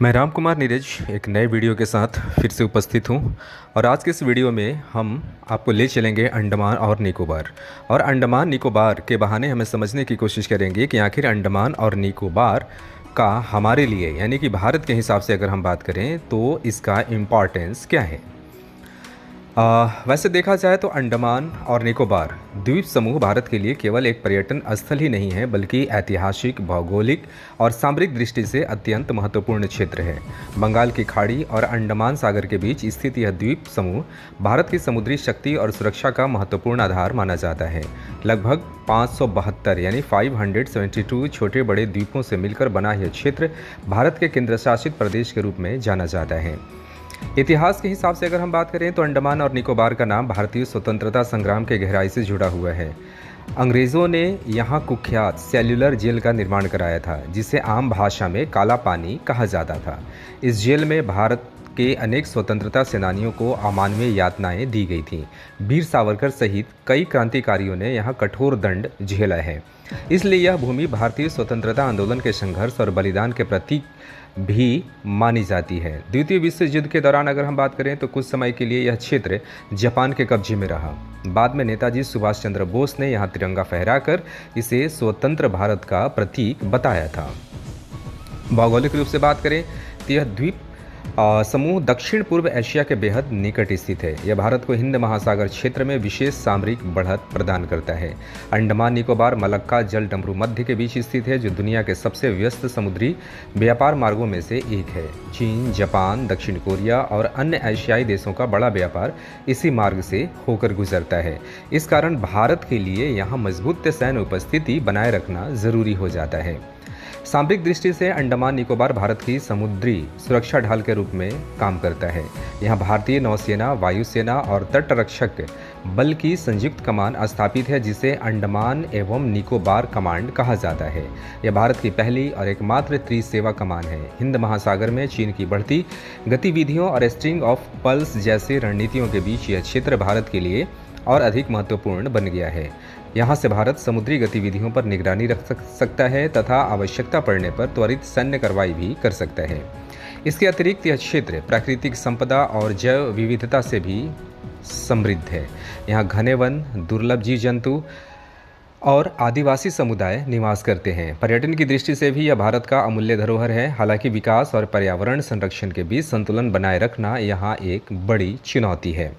मैं राम कुमार नीरज एक नए वीडियो के साथ फिर से उपस्थित हूं और आज के इस वीडियो में हम आपको ले चलेंगे अंडमान और निकोबार। और अंडमान निकोबार के बहाने हमें समझने की कोशिश करेंगे कि आखिर अंडमान और निकोबार का हमारे लिए यानी कि भारत के हिसाब से अगर हम बात करें तो इसका इम्पॉर्टेंस क्या है। वैसे देखा जाए तो अंडमान और निकोबार द्वीप समूह भारत के लिए केवल एक पर्यटन स्थल ही नहीं है बल्कि ऐतिहासिक, भौगोलिक और सामरिक दृष्टि से अत्यंत महत्वपूर्ण क्षेत्र है। बंगाल की खाड़ी और अंडमान सागर के बीच स्थित यह द्वीप समूह भारत की समुद्री शक्ति और सुरक्षा का महत्वपूर्ण आधार माना जाता है। लगभग 572 यानी 572 छोटे बड़े द्वीपों से मिलकर बना यह क्षेत्र भारत के केंद्रशासित प्रदेश के रूप में जाना जाता है। इतिहास के हिसाब से अगर हम बात करें तो अंडमान और निकोबार का नाम भारतीय स्वतंत्रता संग्राम के गहराई से जुड़ा हुआ है। अंग्रेज़ों ने यहाँ कुख्यात सेल्युलर जेल का निर्माण कराया था जिसे आम भाषा में काला पानी कहा जाता था। इस जेल में भारत के अनेक स्वतंत्रता सेनानियों को अमानवीय यातनाएं दी गई थीं। वीर सावरकर सहित कई क्रांतिकारियों ने यहाँ कठोर दंड झेला है। इसलिए यह भूमि भारतीय स्वतंत्रता आंदोलन के संघर्ष और बलिदान के प्रतीक भी मानी जाती है। द्वितीय विश्व युद्ध के दौरान अगर हम बात करें तो कुछ समय के लिए यह क्षेत्र जापान के कब्जे में रहा। बाद में नेताजी सुभाष चंद्र बोस ने यहाँ तिरंगा फहराकर इसे स्वतंत्र भारत का प्रतीक बताया था। भौगोलिक रूप से बात करें तो यह द्वीप समूह दक्षिण पूर्व एशिया के बेहद निकट स्थित है। यह भारत को हिंद महासागर क्षेत्र में विशेष सामरिक बढ़त प्रदान करता है। अंडमान निकोबार मलक्का जल डमरू मध्य के बीच स्थित है जो दुनिया के सबसे व्यस्त समुद्री व्यापार मार्गों में से एक है। चीन, जापान, दक्षिण कोरिया और अन्य एशियाई देशों का बड़ा व्यापार इसी मार्ग से होकर गुजरता है। इस कारण भारत के लिए यहाँ मजबूत सैन्य उपस्थिति बनाए रखना जरूरी हो जाता है। सामरिक दृष्टि से अंडमान निकोबार भारत की समुद्री सुरक्षा ढाल के रूप में काम करता है। यहाँ भारतीय नौसेना, वायुसेना और तटरक्षक बल की संयुक्त कमान स्थापित है जिसे अंडमान एवं निकोबार कमांड कहा जाता है। यह भारत की पहली और एकमात्र त्रिसेवा कमान है। हिंद महासागर में चीन की बढ़ती गतिविधियों और स्ट्रिंग ऑफ पल्स जैसे रणनीतियों के बीच यह क्षेत्र भारत के लिए और अधिक महत्वपूर्ण बन गया है। यहाँ से भारत समुद्री गतिविधियों पर निगरानी रख सकता है तथा आवश्यकता पड़ने पर त्वरित सैन्य कार्रवाई भी कर सकता है। इसके अतिरिक्त यह क्षेत्र प्राकृतिक संपदा और जैव विविधता से भी समृद्ध है। यहाँ घने वन, दुर्लभ जीव जंतु और आदिवासी समुदाय निवास करते हैं। पर्यटन की दृष्टि से भी यह भारत का अमूल्य धरोहर है। हालांकि विकास और पर्यावरण संरक्षण के बीच संतुलन बनाए रखना यहाँ एक बड़ी चुनौती है।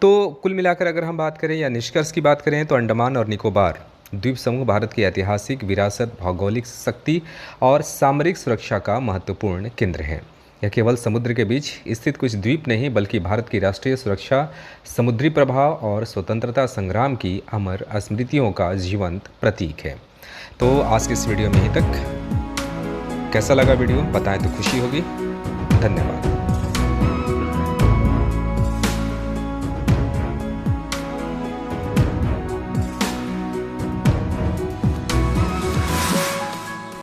तो कुल मिलाकर अगर हम बात करें या निष्कर्ष की बात करें तो अंडमान और निकोबार द्वीप समूह भारत की ऐतिहासिक विरासत, भौगोलिक शक्ति और सामरिक सुरक्षा का महत्वपूर्ण केंद्र है। यह केवल समुद्र के बीच स्थित कुछ द्वीप नहीं बल्कि भारत की राष्ट्रीय सुरक्षा, समुद्री प्रभाव और स्वतंत्रता संग्राम की अमर स्मृतियों का जीवंत प्रतीक है। तो आज के इस वीडियो में ही तक। कैसा लगा वीडियो बताएं तो खुशी होगी। धन्यवाद।